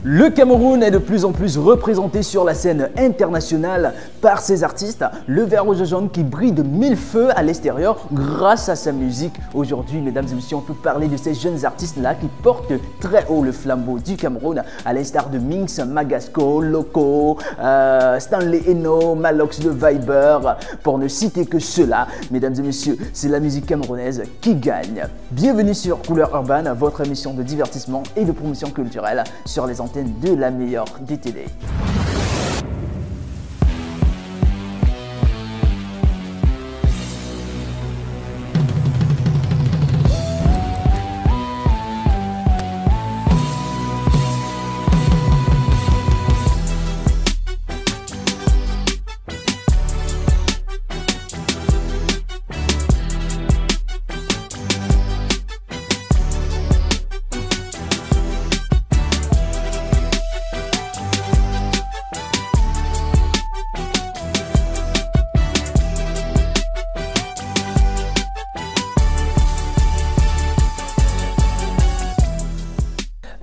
Le Cameroun est de plus en plus représenté sur la scène internationale par ses artistes. Le vert rouge jaune qui brille de mille feux à l'extérieur grâce à sa musique. Aujourd'hui, mesdames et messieurs, on peut parler de ces jeunes artistes-là qui portent très haut le flambeau du Cameroun, à l'instar de Minx, Magasco, Loco, Stanley Eno, Malox de Viber, pour ne citer que ceux-là. Mesdames et messieurs, c'est la musique camerounaise qui gagne. Bienvenue sur Couleur Urbaine, votre émission de divertissement et de promotion culturelle sur les antennes de la meilleure des télé.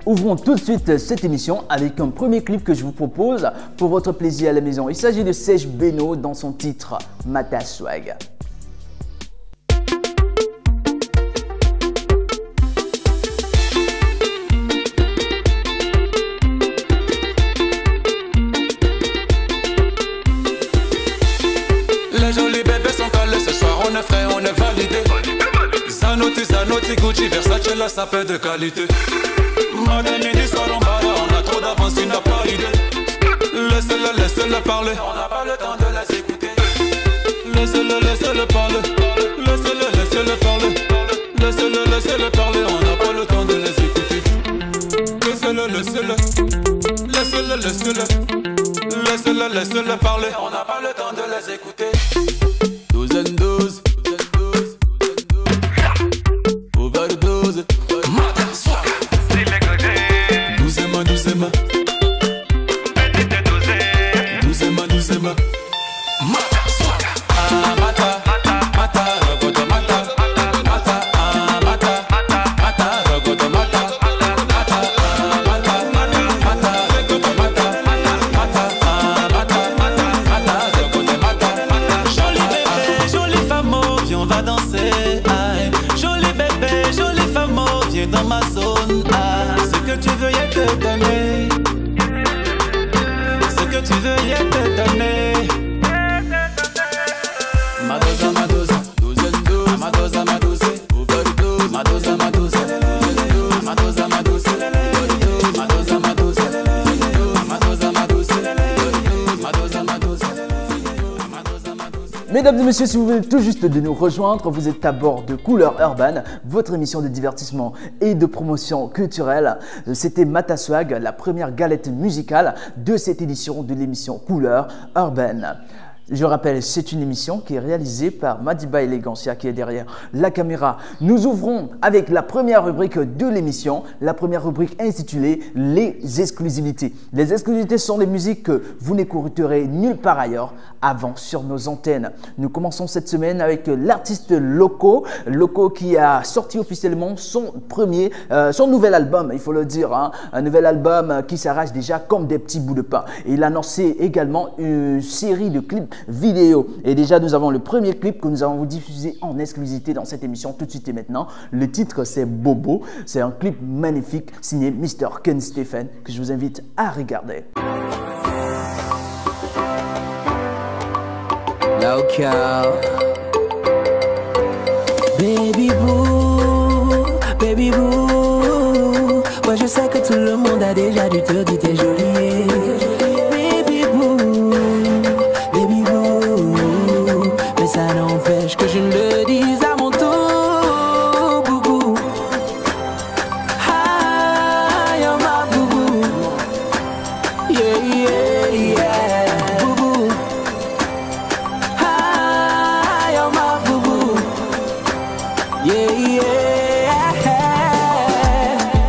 Ouvrons tout de suite cette émission avec un premier clip que je vous propose pour votre plaisir à la maison. Il s'agit de Serge Beno dans son titre Mata Swag. Les jolis bébés sont calés, ce soir on est frais, on est validé. Zanotti, Gucci, Versace, la sapeur de qualité. Matin, midi, soir, on balade, on a trop d'avance, il n'a pas idée. Laissez-le parler, on n'a pas le temps de les écouter. Laissez-le parler, laissez-le parler. Laissez-le parler, on n'a pas le temps de les écouter. Laissez-le parler, on n'a pas le temps de les écouter. 12 overdose. Doucement. Dans ma zone, ce que tu veux, y'a te donner. Ce que tu veux, y'a te donner. Madoza, Mesdames et messieurs, si vous venez tout juste de nous rejoindre, vous êtes à bord de Couleur Urbaine, votre émission de divertissement et de promotion culturelle. C'était Mata Swag, la première galette musicale de cette édition de l'émission Couleur Urbaine. Je rappelle, c'est une émission qui est réalisée par Madiba Elegancia qui est derrière la caméra. Nous ouvrons avec la première rubrique de l'émission, la première rubrique intitulée Les exclusivités. Les exclusivités sont les musiques que vous n'écouterez nulle part ailleurs avant sur nos antennes. Nous commençons cette semaine avec l'artiste Loco qui a sorti officiellement son nouvel album, il faut le dire, hein, un nouvel album qui s'arrache déjà comme des petits bouts de pain. Et il a annoncé également une série de clips vidéo. Et déjà, nous avons le premier clip que nous allons vous diffuser en exclusivité dans cette émission tout de suite et maintenant. Le titre, c'est Bobo. C'est un clip magnifique signé Mr. Ken Stephen que je vous invite à regarder. Local. Baby boo, moi je sais que tout le monde a déjà dû te dire t'es jolie. Baby boo, mais ça n'empêche que je ne le dise à mon tour, boubou. Ah, you're my boubou, yeah, boubou. Ah, you're my boubou, yeah.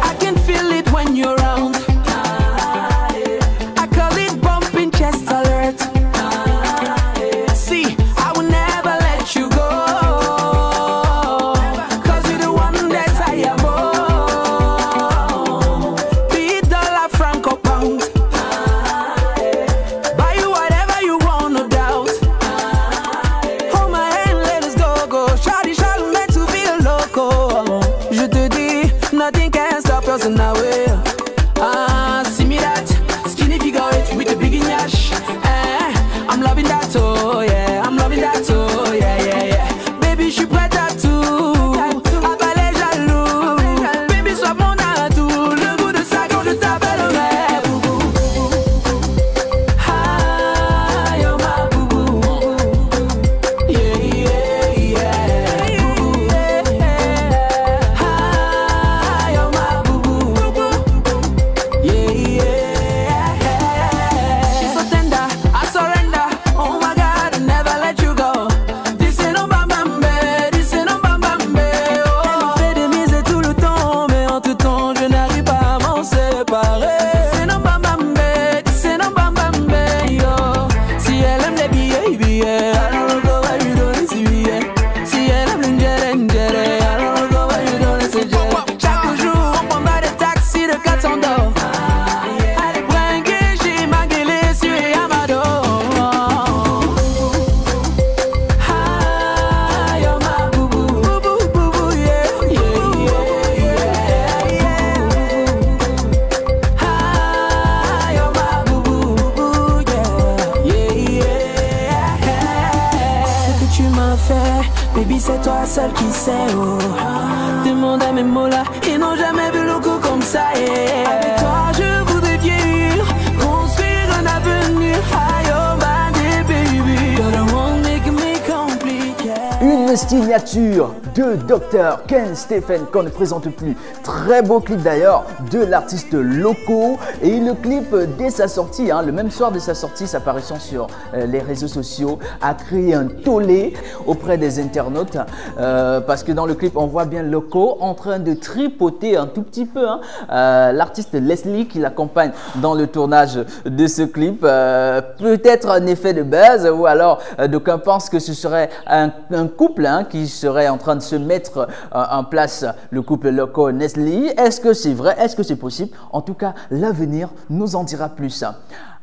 I can feel it when you're around. I call it bumping chest alert. See, I will never let you go, 'cause you're the one that I am on. Be it dollar, franc or pound. Baby, c'est toi seul qui sais, oh. Demande à mes mots là, ils n'ont jamais vu le coup comme ça, yeah. Avec toi, je voudrais vieillir, construire un avenir. Oh, my baby, but I won't make me complicated. Une signature de Dr. Ken Stephen qu'on ne présente plus. Très beau clip d'ailleurs de l'artiste Loco. Et le clip, dès sa sortie, le même soir de sa sortie, sa parution sur les réseaux sociaux, a créé un tollé auprès des internautes. Parce que dans le clip, on voit bien Loco en train de tripoter un tout petit peu l'artiste Leslie qui l'accompagne dans le tournage de ce clip. Peut-être un effet de buzz, ou alors d'aucuns pensent que ce serait un couple qui serait en train de se mettre en place, le couple Loco-Leslie. Est-ce que c'est vrai? Est-ce que c'est possible? En tout cas, l'avenir nous en dira plus.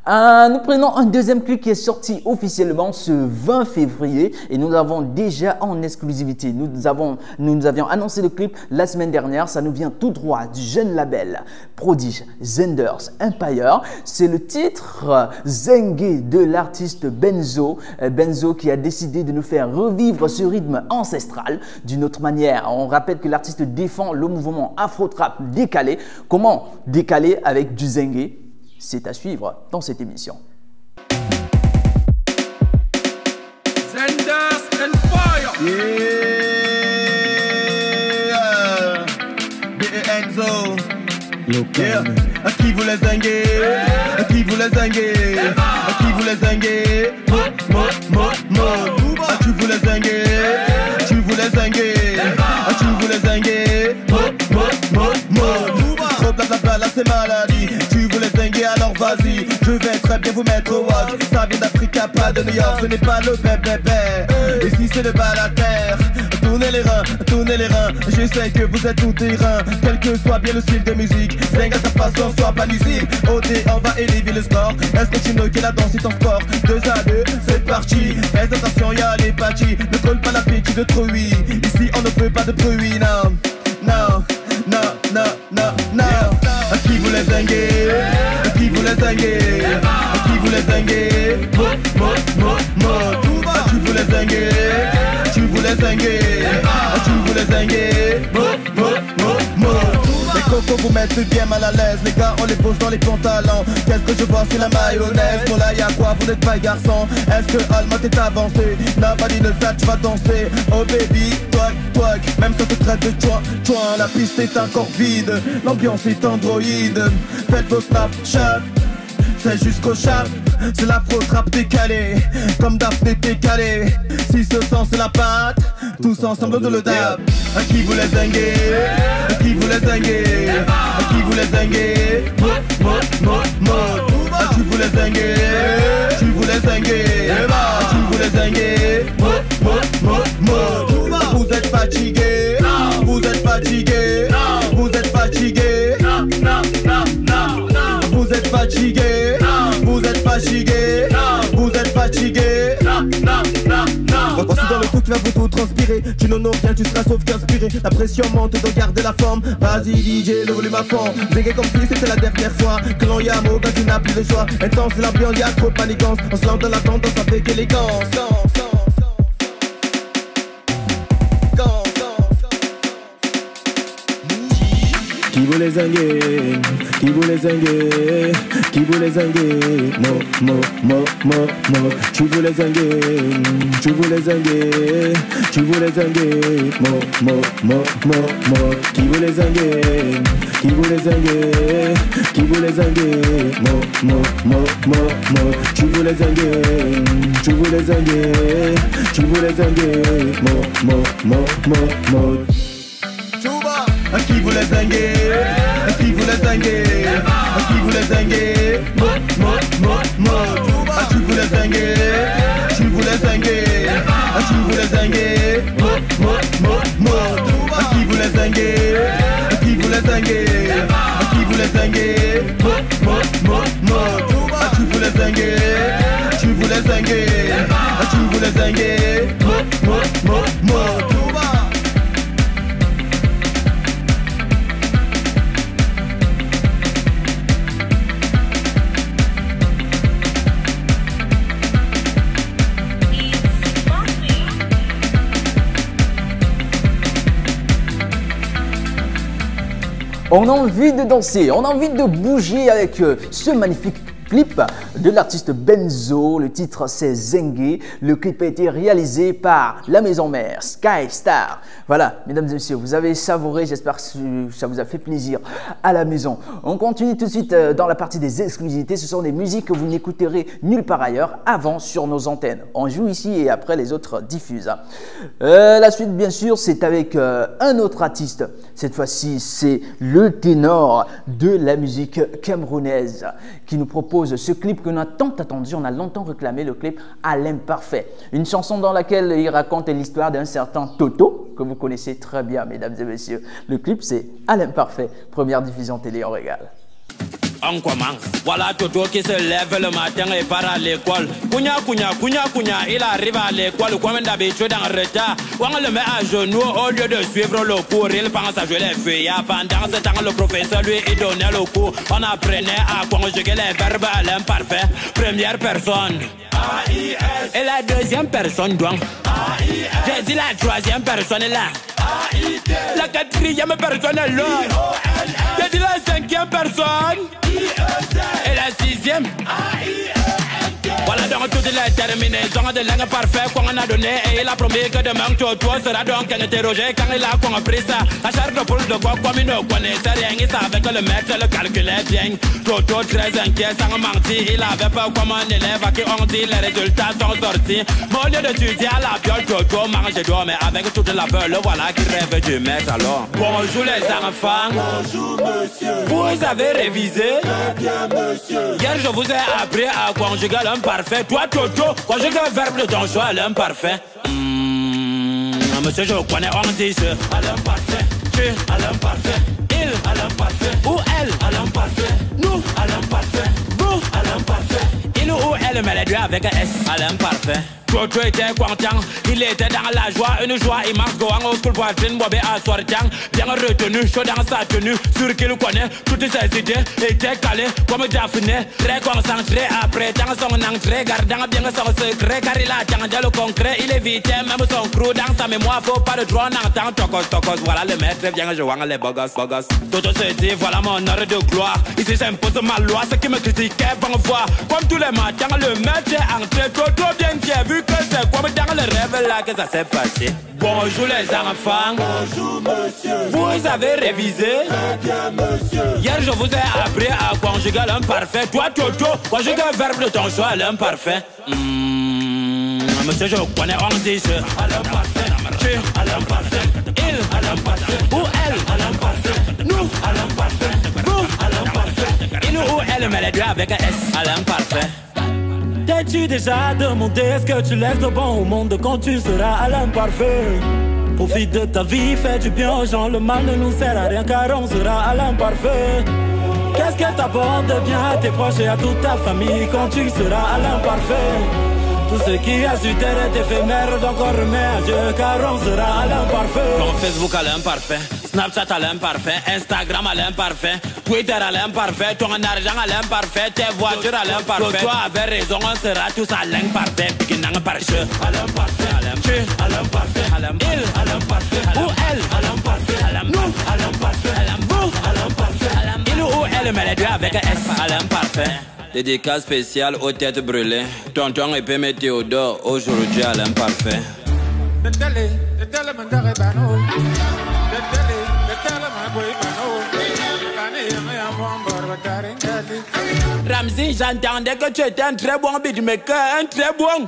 Nous prenons un deuxième clip qui est sorti officiellement ce 20 février et nous l'avons déjà en exclusivité. Nous avions annoncé le clip la semaine dernière. Ça nous vient tout droit du jeune label prodige Zenders Empire. C'est le titre Zengue de l'artiste Benzo. Benzo qui a décidé de nous faire revivre ce rythme ancestral d'une autre manière. On rappelle que l'artiste défend le mouvement afro-trap décalé. Comment décaler avec du Zengue? C'est à suivre dans cette émission. Zenders Empire. Yeah, Enzo. Yeah. À qui vous les zinguez? À qui vous les zinguez? À qui vous les zinguez? Ah, tu vous les zinguez? Tu vous les zinguez? Ah, tu vous les zinguez? Trop blablabla, là c'est maladie. Tu voulais zinguer alors vas-y. Je vais très bien vous mettre au wag. Ça vient d'Afrique, pas de New York. Ce n'est pas le bébé. Ici c'est le bal à terre. Tournez les reins, tournez les reins. Je sais que vous êtes tout terrain. Quel que soit bien le style de musique, zingue à ta façon, sois pas nuisible. OD, on va élever le score. Est-ce que tu notes que la danse est en sport? 2 à 2, c'est parti. Fais attention, y'a les pâtis. Ne colle pas l'appétit de trop, oui. Ici on ne veut pas de bruit, non. Non, non, non, non, non. À qui vous les zinguez? À qui vous les zinguez? À qui vous les zinguez? Ah, tu vous les zinguez? Tu vous les zinguez? Ah, tu vous les zinguez? Les cocos vous mettent bien mal à l'aise. Les gars on les pose dans les pantalons. Qu'est-ce que je vois sur la mayonnaise? Pour là y'a quoi? Vous n'êtes pas garçon. Est-ce que Alma t'est avancé? Nobody knows that tu vas danser. Oh baby, twerk, twerk. Même si on te traite de chouin, chouin. La piste est encore vide. L'ambiance est androïde. Faites vos Snapchat. C'est jusqu'au chat. C'est l'afro-trap décalé. Comme Daphné décalé. Si ce sens c'est la patte, tous ensemble de le dab. À qui vous les zinguez? À qui vous les zinguez? À qui vous les zinguez? Ah, tu vous les zinguez? Tu vous les zinguez? Ah, tu vous les zinguez? Vous êtes fatigué? Vous êtes fatigué? Vous êtes fatigué? Vous êtes fatigué? Vous êtes fatigué? Vous êtes fatigué? Voici dans le truc qui va vous tout transpirer. Tu n'en as rien, tu seras sauf qu'inspiré. La pression monte, donc garder la forme. Vas-y DJ, le volume à fond. Zinguer comme si c'était la dernière fois. Que l'on y a mot, quand tu n'as plus de choix. Intense l'ambiance, y'a trop de manigance. On se lance dans la tendance avec élégance. Qui vous les zinguer? Qui vous les zinguer? Qui vous les zinguer? Tu vous les zinguer? Tu vous les zinguer? Tu vous les zinguer? Qui vous les zinguer? Qui vous les zinguer? Qui vous les zinguer? Tu vous les zinguer? Tu vous les zinguer? Tu vous les zinguer? À qui vous les zinguez? À qui vous les zinguez? À qui vous les zinguez? Ah, tu vous les zinguez? Tu vous les zinguez? Ah, tu vous les zinguez? À qui vous les zinguez? À qui vous les zinguez? À qui vous les zinguez? Ah, tu vous les zinguez? Tu vous les zinguez? Ah, tu vous les zinguez? On a envie de danser, on a envie de bouger avec ce magnifique clip de l'artiste Benzo. Le titre c'est Zengue. Le clip a été réalisé par la maison mère Sky Star. Voilà, mesdames et messieurs, vous avez savouré, j'espère que ça vous a fait plaisir à la maison. On continue tout de suite dans la partie des exclusivités. Ce sont des musiques que vous n'écouterez nulle part ailleurs avant sur nos antennes. On joue ici et après les autres diffusent. La suite bien sûr c'est avec un autre artiste. Cette fois-ci c'est le ténor de la musique camerounaise qui nous propose ce clip que l'on a tant attendu, on a longtemps réclamé, le clip à l'imparfait. Une chanson dans laquelle il raconte l'histoire d'un certain Toto, que vous connaissez très bien, mesdames et messieurs. Le clip, c'est à l'imparfait. Première diffusion télé, on régale. On commence. Voilà Toto qui se lève le matin et part à l'école. Kounya, il arrive à l'école comme d'habitude en retard. On le met à genoux au lieu de suivre le cours. Il pense à jouer les feuillards. Pendant ce temps, le professeur lui il donnait le cours. On apprenait à conjuguer les verbes à l'imparfait. Première personne A-I-S. Et la deuxième personne donc A-I-S. J'ai dit la troisième personne est là A-I-T. La quatrième personne est là I-O-L-S. J'ai dit la cinquième personne et la sixième. Voilà donc toutes les terminaisons de langue parfaite qu'on a donné. Et il a promis que demain Toto sera donc interrogé quand il a compris ça. À charge de poule de quoi comme il ne connaissait rien. Il savait que le maître le calculait bien. Toto très inquiet sans mentir. Il avait peur comme un élève à qui on dit les résultats sont sortis. Mais au lieu d'étudier à la piole, Toto mange et dort. Mais avec toute la peur, le voilà qui rêve du maître alors. Bonjour les enfants. Bonjour monsieur. Vous avez révisé? Très bien monsieur. Hier je vous ai appris à conjuguer l'imparfait. Toi Toto, conjugue un verbe de ton choix à l'imparfait. Monsieur je connais, on dit je à l'imparfait. Tu à l'imparfait. Il à l'imparfait. Ou elle à l'imparfait. Nous à l'imparfait. Vous à l'imparfait. Il ou elle mais les deux avec un S à l'imparfait. Toto était content, il était dans la joie, une joie immense, going au school poitrine, bobé à sortant, bien retenu, chaud dans sa tenue, sûr qu'il connaît, toutes ses idées étaient calées, comme Daphné, très concentré, après dans son entrée, gardant bien son secret, car il attendait le concret, il évitait même son crew dans sa mémoire, faut pas de droit, on entend tocos, voilà le maître, vient jouant les bogos. Toto se dit, voilà mon heure de gloire, ici j'impose ma loi, ceux qui me critiquaient vont voir, comme tous les matins, le maître est entré, Toto bien tiens, vu que c'est comme dans le rêve là que ça s'est passé. Bonjour les enfants. Bonjour monsieur. Vous avez révisé? Très bien monsieur. Hier je vous ai appris à conjuguer l'imparfait. Toi Toto, conjugue un verbe de ton choix à l'imparfait. Monsieur je connais, on dit je à l'imparfait. Tu à l'imparfait. Il à l'imparfait. Ou elle à l'imparfait. Nous à l'imparfait. Vous à l'imparfait. Il ou elle mais les deux avec un S à l'imparfait. T'es-tu déjà demandé est-ce que tu laisses de bon au monde quand tu seras à l'imparfait? Profite de ta vie, fais du bien aux gens, le mal ne nous sert à rien car on sera à l'imparfait. Qu'est-ce que t'apporte de bien à tes proches et à toute ta famille quand tu seras à l'imparfait? Tout ce qui a su terre est éphémère, donc on remet à Dieu car on sera à l'imparfait. Ton Facebook à l'imparfait, Snapchat à l'imparfait, Instagram à l'imparfait, Twitter à l'imparfait, ton argent à l'imparfait, tes voitures à l'imparfait. Toi avec raison, on sera tous à l'imparfait. Piquinang par jeu à l'imparfait, tu à l'imparfait, il à l'imparfait, ou elle à l'imparfait, nous à l'imparfait, vous à l'imparfait, il ou elle mais les deux avec un S à l'imparfait. Dédicace spéciale aux têtes brûlées. Tonton épée Météodore, aujourd'hui à l'imparfait. Ramzi, j'entendais que tu étais un très bon beatmaker, un très bon.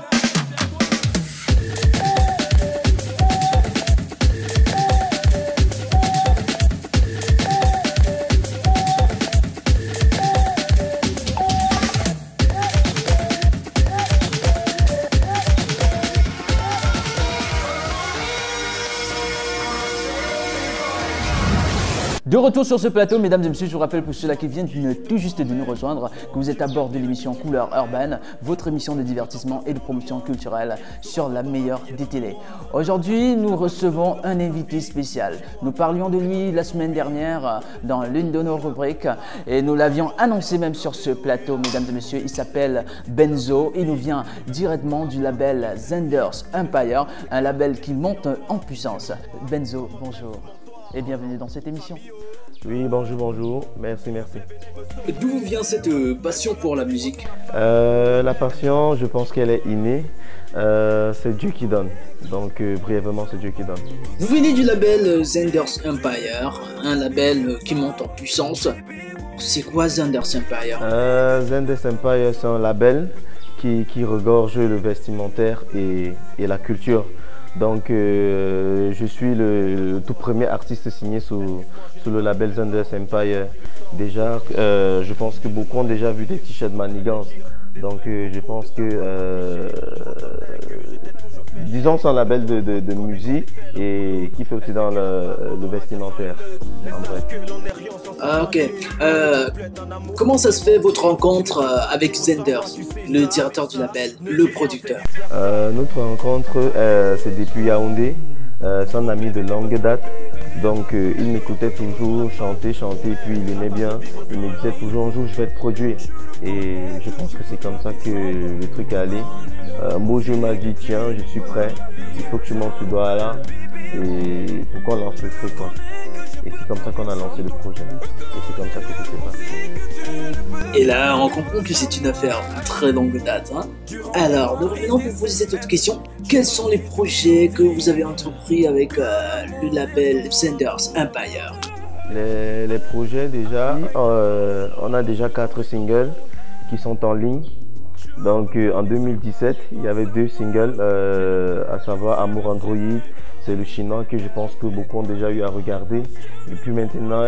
De retour sur ce plateau, mesdames et messieurs, je vous rappelle pour ceux-là qui viennent tout juste de nous rejoindre que vous êtes à bord de l'émission Couleur Urbaine, votre émission de divertissement et de promotion culturelle sur la meilleure des télés. Aujourd'hui, nous recevons un invité spécial. Nous parlions de lui la semaine dernière dans l'une de nos rubriques et nous l'avions annoncé même sur ce plateau, mesdames et messieurs. Il s'appelle Benzo, il nous vient directement du label Zenders Empire, un label qui monte en puissance. Benzo, bonjour et bienvenue dans cette émission. Oui, bonjour, bonjour. Merci, merci. D'où vient cette passion pour la musique? La passion, je pense qu'elle est innée. C'est Dieu qui donne. Donc, brièvement, c'est Dieu qui donne. Vous venez du label Zender's Empire, un label qui monte en puissance. C'est quoi Zender's Empire? Zender's Empire, c'est un label qui regorge le vestimentaire et la culture. Donc, je suis le tout premier artiste signé sous le label Zender's Empire. Déjà, je pense que beaucoup ont déjà vu des t-shirts Manigance. Donc, je pense que, disons, c'est un label de musique et qui fait aussi dans le vestimentaire. Ah, ok. Comment ça se fait votre rencontre avec Zender's, le directeur du label, le producteur? Notre rencontre, c'est depuis Yaoundé. C'est un ami de longue date. Donc il m'écoutait toujours chanter, et puis il aimait bien. Il me disait toujours un jour je vais te produire. Et je pense que c'est comme ça que le truc est allé. Mojo m'a dit tiens, je suis prêt, il faut que tu montes ce doigt là. Et pour qu'on lance le truc quoi. Et c'est comme ça qu'on a lancé le projet. Et c'est comme ça que ça s'est passé. Et là, on comprend que c'est une affaire de très longue date. Hein. Alors, nous revenons pour vous poser cette autre question. Quels sont les projets que vous avez entrepris avec le label Zender's Empire? Les projets déjà, on a déjà 4 singles qui sont en ligne. Donc en 2017, il y avait 2 singles, à savoir Amour Android. C'est le chinois que je pense que beaucoup ont déjà eu à regarder. Et puis maintenant,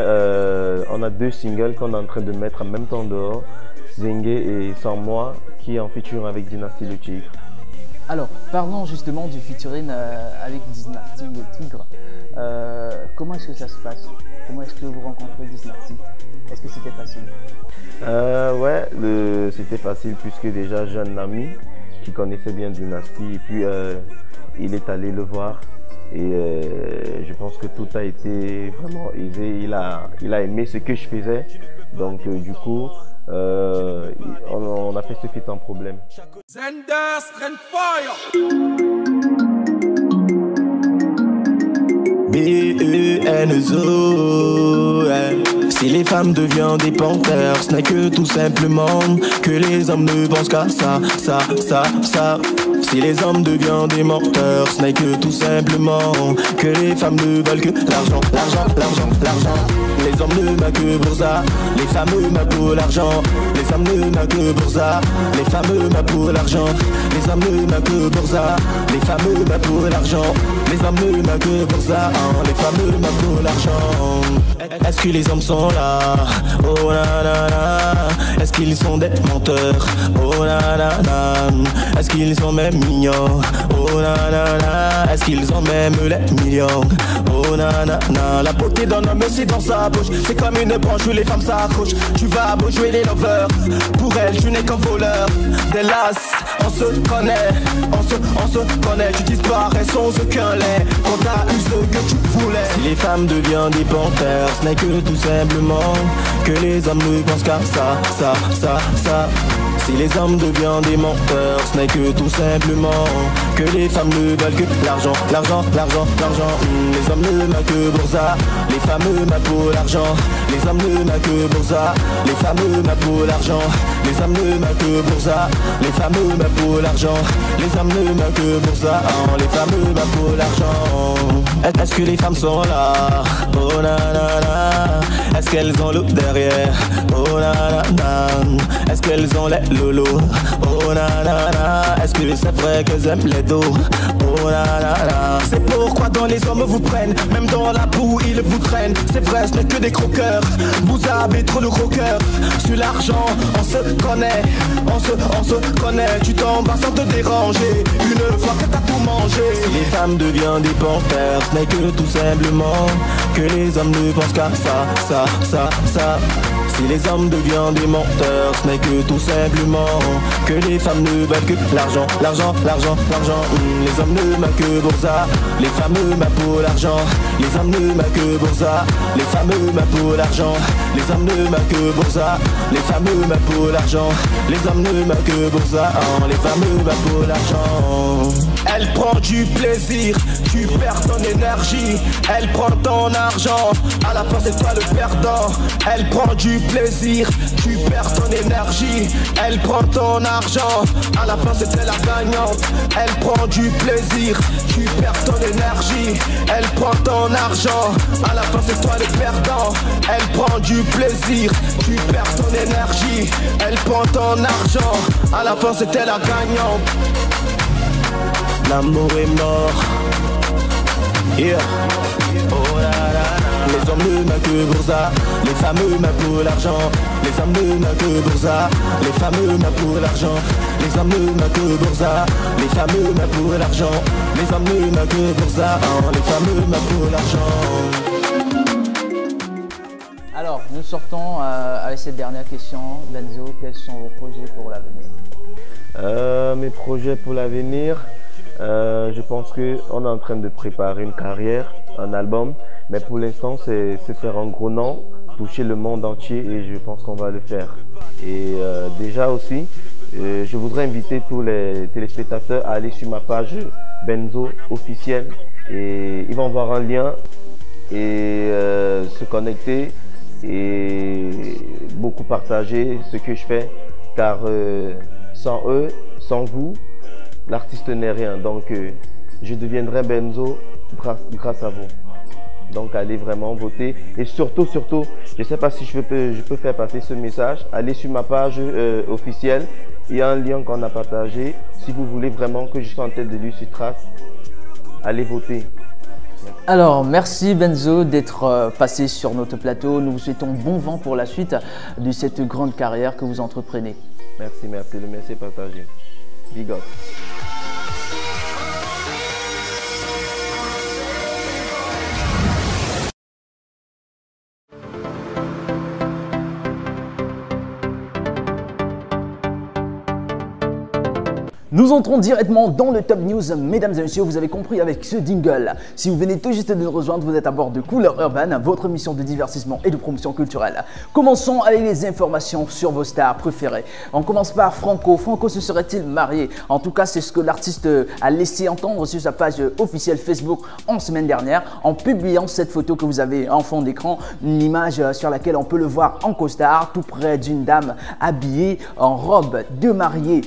on a 2 singles qu'on est en train de mettre en même temps dehors. Zengue et Sans Moi, qui est en featuring avec Dynasty Le Tigre. Alors, parlons justement du featuring avec Dynasty Le Tigre. Comment est-ce que ça se passe? Comment est-ce que vous rencontrez Dynasty? Est-ce que c'était facile? Ouais, c'était facile puisque déjà j'ai un ami qui connaissait bien Dynasty et puis il est allé le voir. Et je pense que tout a été vraiment aisé. Il a aimé ce que je faisais. Donc du coup, on a fait ce feat sans problème. Zender's Empire. B-E-N-Z-O, si les femmes deviennent des panthères, ce n'est que tout simplement que les hommes ne pensent qu'à ça. Si les hommes deviennent des menteurs, ce n'est que tout simplement que les femmes ne veulent que l'argent. Les hommes ne m'ont que pour ça, les femmes m'ont pour l'argent. Les femmes ne m'ont que pour ça, les femmes m'ont pour l'argent. Les hommes ne m'ont que pour ça, les femmes m'ont pour l'argent. Les hommes ne m'ont que pour ça, les femmes m'ont pour l'argent. Est-ce que les hommes sont là? Oh na na na. Est-ce qu'ils sont des menteurs? Oh na na na. Est-ce qu'ils sont même mignons? Oh na na na. Est-ce qu'ils ont même les millions? Oh na na na. La beauté d'un homme c'est dans sa bouche. C'est comme une branche où les femmes s'accrochent. Tu vas beau jouer les lovers, pour elle tu n'es qu'un voleur. Délas, on se connaît, on se connaît. Tu disparais sans aucun lait quand t'as eu ce que tu voulais. Si les femmes deviennent des panthères, ce n'est que tout simplement que les hommes ne pensent qu'à ça. Si les hommes deviennent des menteurs, ce n'est que tout simplement que les femmes ne veulent que l'argent. Les hommes ne m'ont que pour ça, les femmes m'ont pour l'argent. Les hommes ne m'ont que pour ça, les femmes m'ont pour l'argent. Les hommes ne m'ont que pour ça, les femmes m'ont pour l'argent. Les hommes ne m'ont que pour ça, les femmes m'ont pour l'argent. Est-ce que les femmes sont là? Oh na na na. Est-ce qu'elles ont l'eau derrière? Oh na na na. Est-ce qu'elles ont les lolos? Oh na na na. Est-ce que c'est vrai qu'elles aiment les dos? Oh na na na. C'est pourquoi dans les hommes vous prennent, même dans la boue ils vous traînent. C'est vrai, ce n'est que des croqueurs. Vous avez trop le gros cœur. Sur l'argent, on se connaît, on se connaît. Tu t'en vas sans te déranger une fois que t'as tout mangé. Si les femmes deviennent des panthères, ce n'est que tout simplement que les hommes ne pensent qu'à ça. Si les hommes deviennent des menteurs, ce n'est que tout simplement que les femmes ne veulent que l'argent, l'argent, l'argent, l'argent. Les hommes ne m'aiment que pour ça, les femmes ne m'aiment pour l'argent. Les hommes ne m'aiment que pour ça, les femmes ne m'aiment pour l'argent. Les hommes ne m'aiment que pour ça, les femmes ne m'aiment pour l'argent. Les hommes ne m'aiment que pour ça, les femmes ne m'aiment pour l'argent. Elle prend du plaisir, tu perds ton énergie. Elle prend ton argent, à la fin c'est toi le perdant. Elle prend du plaisir, tu perds ton énergie. Elle prend ton argent, à la fin c'était la gagnante. Elle prend du plaisir, tu perds ton énergie. Elle prend ton argent, à la fin c'est toi le perdant. Elle prend du plaisir, tu perds ton énergie. Elle prend ton argent, à la fin c'était la gagnante. L'amour est mort, yeah. Oh là là là. Les hommes ne m'aiment que pour ça, les femmes m'aiment pour l'argent. Les hommes ne m'aiment que pour ça, les femmes m'aiment pour l'argent. Les hommes ne m'aiment que pour ça, les femmes m'aiment pour l'argent. Les hommes ne m'aiment que pour ça, les femmes m'aiment pour l'argent. Alors, nous sortons avec cette dernière question. Benzo, quels sont vos projets pour l'avenir? Mes projets pour l'avenir, je pense qu'on est en train de préparer une carrière, un album, mais pour l'instant c'est faire un gros nom, toucher le monde entier et je pense qu'on va le faire. Et déjà aussi, je voudrais inviter tous les téléspectateurs à aller sur ma page Benzo officielle et ils vont voir un lien et se connecter et beaucoup partager ce que je fais car sans eux, sans vous, l'artiste n'est rien. Donc je deviendrai Benzo grâce à vous. Donc allez vraiment voter et surtout, je ne sais pas si je peux faire passer ce message. Allez sur ma page officielle, il y a un lien qu'on a partagé. Si vous voulez vraiment que je sois en tête de liste sur Trace, allez voter. Alors, merci Benzo d'être passé sur notre plateau. Nous vous souhaitons bon vent pour la suite de cette grande carrière que vous entreprenez. Merci, le merci est partagé. Big up. Nous entrons directement dans le Top News, mesdames et messieurs, vous avez compris avec ce jingle. Si vous venez tout juste de nous rejoindre, vous êtes à bord de Couleur Urban, votre émission de divertissement et de promotion culturelle. Commençons avec les informations sur vos stars préférées. On commence par Franco. Franco se serait-il marié? En tout cas, c'est ce que l'artiste a laissé entendre sur sa page officielle Facebook en semaine dernière, en publiant cette photo que vous avez en fond d'écran, une image sur laquelle on peut le voir en costard, tout près d'une dame habillée en robe de mariée.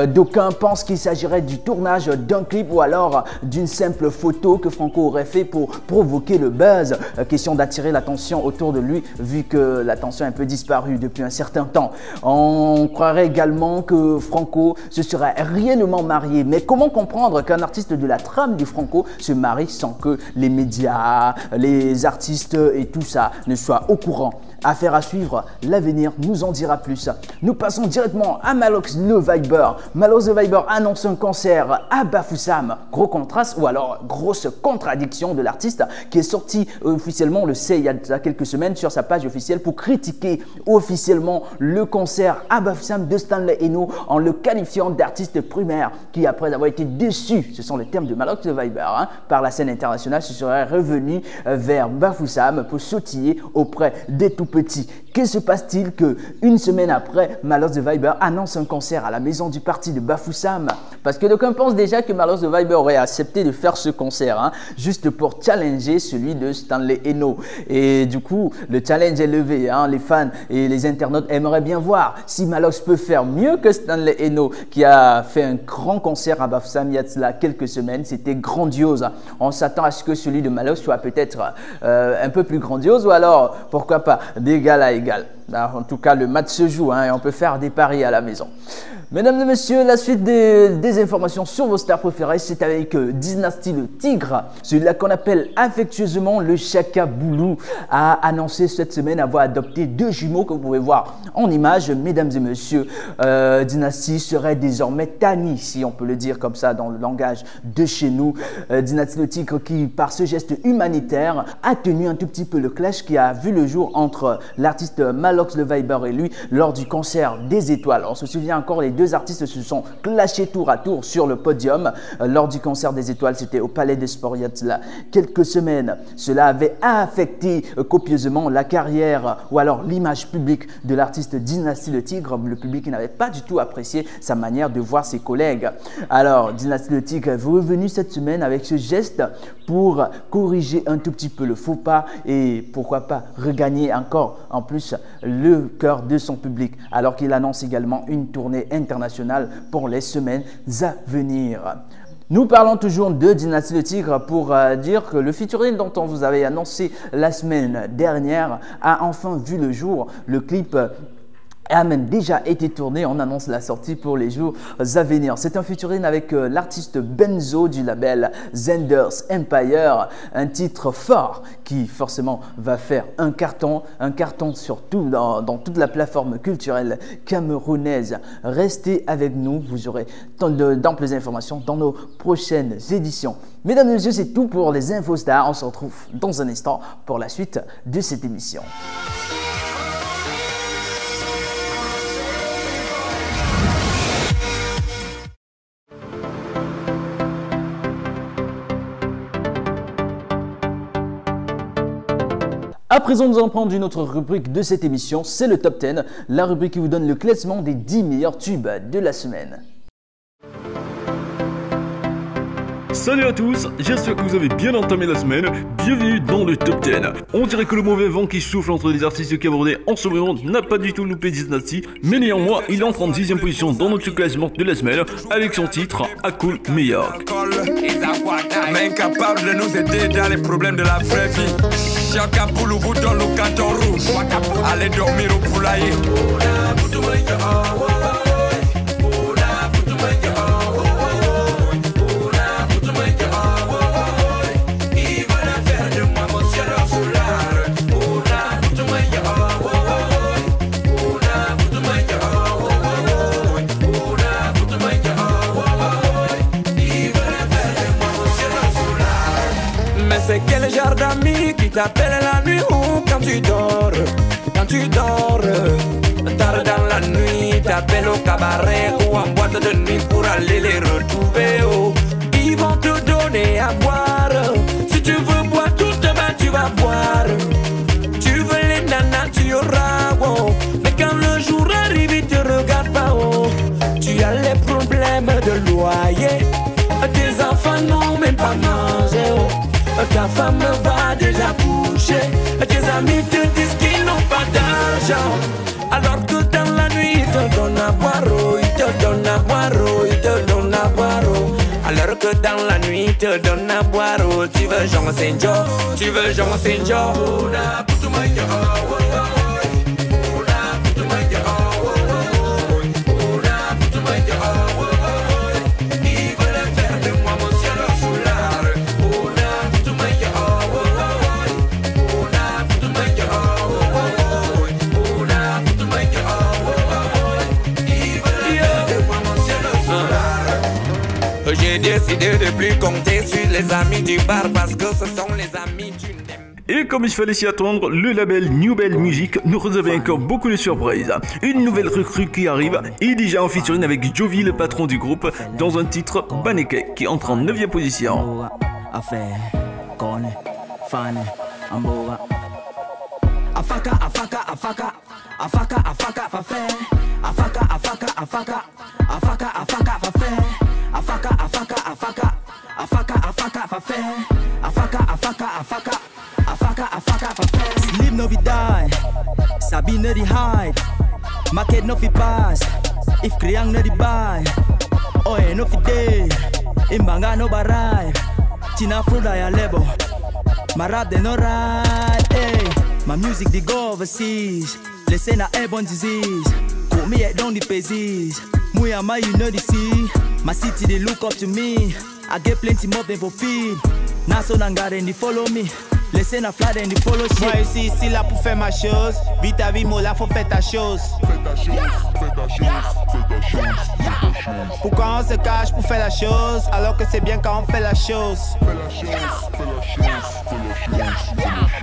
D'aucuns pense qu'il s'agirait du tournage d'un clip ou alors d'une simple photo que Franco aurait fait pour provoquer le buzz. Question d'attirer l'attention autour de lui vu que l'attention a un peu disparu depuis un certain temps. On croirait également que Franco se serait réellement marié. Mais comment comprendre qu'un artiste de la trame du Franco se marie sans que les médias, les artistes et tout ça ne soient au courant? Affaire à suivre, l'avenir nous en dira plus. Nous passons directement à Malox le Viber. Malox le Viber annonce un concert à Bafoussam. Gros contraste ou alors grosse contradiction de l'artiste qui est sorti officiellement, on le sait, il y a quelques semaines sur sa page officielle pour critiquer officiellement le concert à Bafoussam de Stanley Eno en le qualifiant d'artiste primaire qui, après avoir été déçu, ce sont les termes de Malox le Viber, par la scène internationale, se serait revenu vers Bafoussam pour sautiller auprès des tout petits. Que se passe-t-il que une semaine après, Malox the Viber annonce un concert à la maison du parti de Bafoussam? Parce que d'aucuns pensent déjà que Malox the Viber aurait accepté de faire ce concert juste pour challenger celui de Stanley Eno. Et du coup, le challenge est levé. Les fans et les internautes aimeraient bien voir si Malox peut faire mieux que Stanley Eno qui a fait un grand concert à Bafoussam il y a de cela quelques semaines. C'était grandiose. On s'attend à ce que celui de Malox soit peut-être un peu plus grandiose ou alors, pourquoi pas, d'égal à égal. En tout cas, le match se joue et on peut faire des paris à la maison. Mesdames et messieurs, la suite des informations sur vos stars préférées, c'est avec Dynasty le Tigre. Celui-là qu'on appelle affectueusement le Chaka Boulou a annoncé cette semaine avoir adopté 2 jumeaux que vous pouvez voir en image. Mesdames et messieurs, Dynasty serait désormais Tani, si on peut le dire comme ça dans le langage de chez nous. Dynasty le Tigre qui, par ce geste humanitaire, a tenu un tout petit peu le clash qui a vu le jour entre l'artiste Malox Alox le Viber et lui lors du concert des Étoiles. On se souvient encore, les deux artistes se sont clashés tour à tour sur le podium. Lors du concert des Étoiles, c'était au Palais des Sports il y a quelques semaines. Cela avait affecté copieusement la carrière ou alors l'image publique de l'artiste Dynasty le Tigre. Le public n'avait pas du tout apprécié sa manière de voir ses collègues. Alors, Dynasty le Tigre est revenu cette semaine avec ce geste pour corriger un tout petit peu le faux pas et pourquoi pas regagner encore en plus le cœur de son public, alors qu'il annonce également une tournée internationale pour les semaines à venir. Nous parlons toujours de Dynasty le Tigre pour dire que le featuring dont on vous avait annoncé la semaine dernière a enfin vu le jour. Le clip a même déjà été tourné, on annonce la sortie pour les jours à venir. C'est un featuring avec l'artiste Benzo du label Zender's Empire, un titre fort qui forcément va faire un carton surtout dans toute la plateforme culturelle camerounaise. Restez avec nous, vous aurez d'amples informations dans nos prochaines éditions. Mesdames et messieurs, c'est tout pour les InfoStars. On se retrouve dans un instant pour la suite de cette émission. À présent, nous allons prendre une autre rubrique de cette émission, c'est le Top 10, la rubrique qui vous donne le classement des 10 meilleurs tubes de la semaine. Salut à tous, j'espère que vous avez bien entamé la semaine, bienvenue dans le Top 10. On dirait que le mauvais vent qui souffle entre les artistes camerounais en ce moment n'a pas du tout loupé Dynasty, mais néanmoins il entre en 10e position dans notre classement de la semaine avec son titre Akul Meyak. Mais incapable de nous aider dans les problèmes de la vraie vie. Chaka Poulou vous donne le canton rouge. Allez dormir au poulailler. C'est quel genre d'ami qui t'appelle la nuit ou quand tu dors? Quand tu dors, tard dans la nuit, t'appelles au cabaret ou en boîte de nuit pour aller les retrouver. Oh. Ils vont te donner à boire. Si tu veux boire tout demain, tu vas boire. Tu veux les nanas, tu auras. Oh. Mais quand le jour arrive, ils te regardent pas. Oh. Tu as les problèmes de loyer. Tes enfants n'ont même pas mangé. Oh. Ta femme va déjà coucher. Tes amis te disent qu'ils n'ont pas d'argent, alors que dans la nuit ils te donnent à boire. Ils te donnent à boire, ils te donnent à boire. Alors que dans la nuit ils te donnent à boire. Tu veux Jean Saint-Jean, tu veux Jean Saint-Jean. J'ai décidé de plus compter sur les amis du bar parce que ce sont les amis du n'aimes. Et comme il fallait s'y attendre, le label New Bell Music nous réserve encore beaucoup de surprises. Une nouvelle recrue qui arrive et déjà en featuring avec Jovi, le patron du groupe, dans un titre Baneke qui entre en 9e position. Afaka, afaka, afaka, afaka, afaka, fafe. Afaka, afaka, afaka, afaka, afaka, fafe. Afaka, afaka, afaka, afaka, afaka, fafe. Afaka, afaka, afaka, afaka, afaka, fafe. Sleep no be die, Sabi no di hide. Market no fi pass, if Kriang no di buy. Oe no fi day, Imbanga no barai. China fruda ya lebo, my rap they no ride, hey. My music they go overseas. Listen na airborne disease. Call me at down the pezies. Muyama you know the sea. My city they look up to me. I get plenty more than for feed. Naso Nangaren they follow me. Listen na fly then they follow shit. Moi ici là pour faire ma chose. Vite à vie là faut faire ta chose. Fais ta chose, fais ta chose, fais ta chose, fais ta chose. Pourquoi on se cache pour faire la chose alors que c'est bien quand on fait la chose. Fais la chose, fais la chose, fais la chose, fais la chose.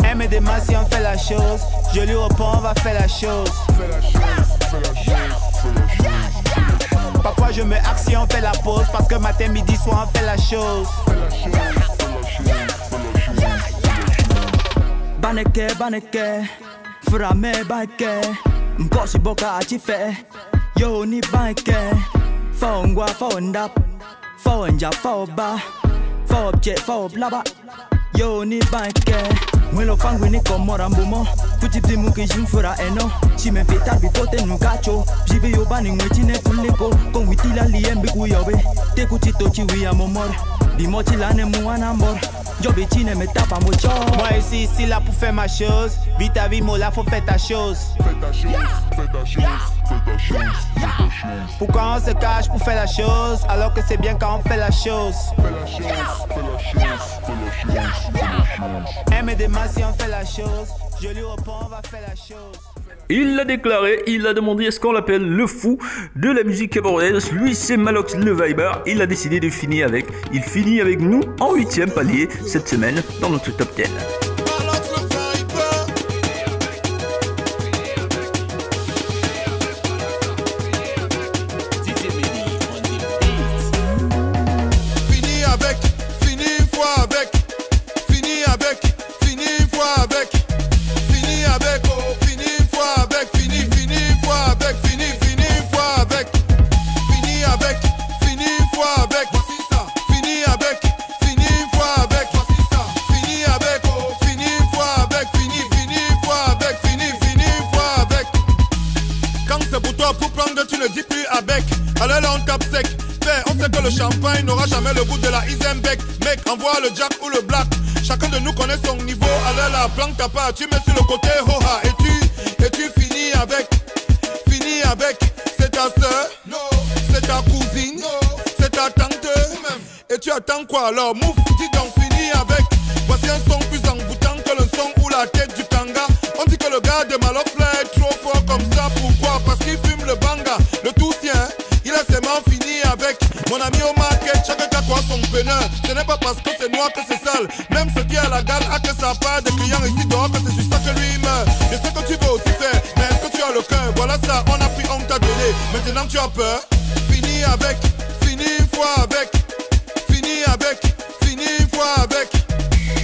Elle me demande si on fait la chose. Je lui réponds, on va faire la chose. Parfois je me axe si on fait la pause. Parce que matin, midi, soir, on fait la chose. Baneke, baneke, frame baneke, mkosi boka achife, yo ni baneke, fongwa fondap, fonja foba, fobje foblaba, yo ni baneke, mwelo fangwi ni komora mbumo, futi muki jimfura eno, si me fita bifote nukacho, jibe yo bani mwechine kuliko, kon witila liembi kuyobe, te kuchito chiwi ya momor, bimochi lane muana mbor. Moi ici là pour faire ma chose. Vite à vie, mola, faut faire ta chose. Pourquoi on se cache pour faire la chose alors que c'est bien quand on fait la chose? Elle me demande si on fait la chose. Je lui réponds, on va faire la chose. Il l'a déclaré, il a demandé à ce qu'on l'appelle le fou de la musique camerounaise. Lui, c'est Malox le Viber. Il a décidé de finir avec. Il finit avec nous en 8e palier cette semaine dans notre top 10. Fini avec, fini une fois avec, fini avec, fini une fois avec, fini avec, oh, fini une fois avec, fini une fois avec, fini une fois avec, fini avec, fini une fois avec, voici ça, fini avec, fini une fois avec, voici ça, fini avec, oh, fini une fois avec, fini une fois avec, fini une fois avec. Quand c'est pour toi pour prendre, tu ne dis plus avec, allez là on tape sec. On sait que le champagne n'aura jamais le goût de la Isenbeck. Mec, envoie le jack ou le black. Chacun de nous connaît son niveau. Allez la planque ta part, tu mets sur le côté hoha. Et tu finis avec, c'est ta soeur, c'est ta cousine, c'est ta tante. Et tu attends quoi alors? Mouf, dis donc fini avec. Voici un son plus envoûtant que le son ou la tête du tanga. On dit que le gars de Malox là est trop fort comme ça. Pourquoi? Parce qu'il fume le banga, le tout sien. Il a seulement fini avec. Mon ami au market, chacun a quoi son peineur. Ce n'est pas parce que c'est noir que c'est sale. Même ce qui a la gale a que ça part des clients ici dehors, que c'est juste ça que lui meurt. Je sais que tu veux aussi faire, mais est-ce que tu as le cœur? Voilà ça, on a pris, on t'a donné. Maintenant tu as peur. Fini avec, fini une fois avec, fini avec, fini une fois avec,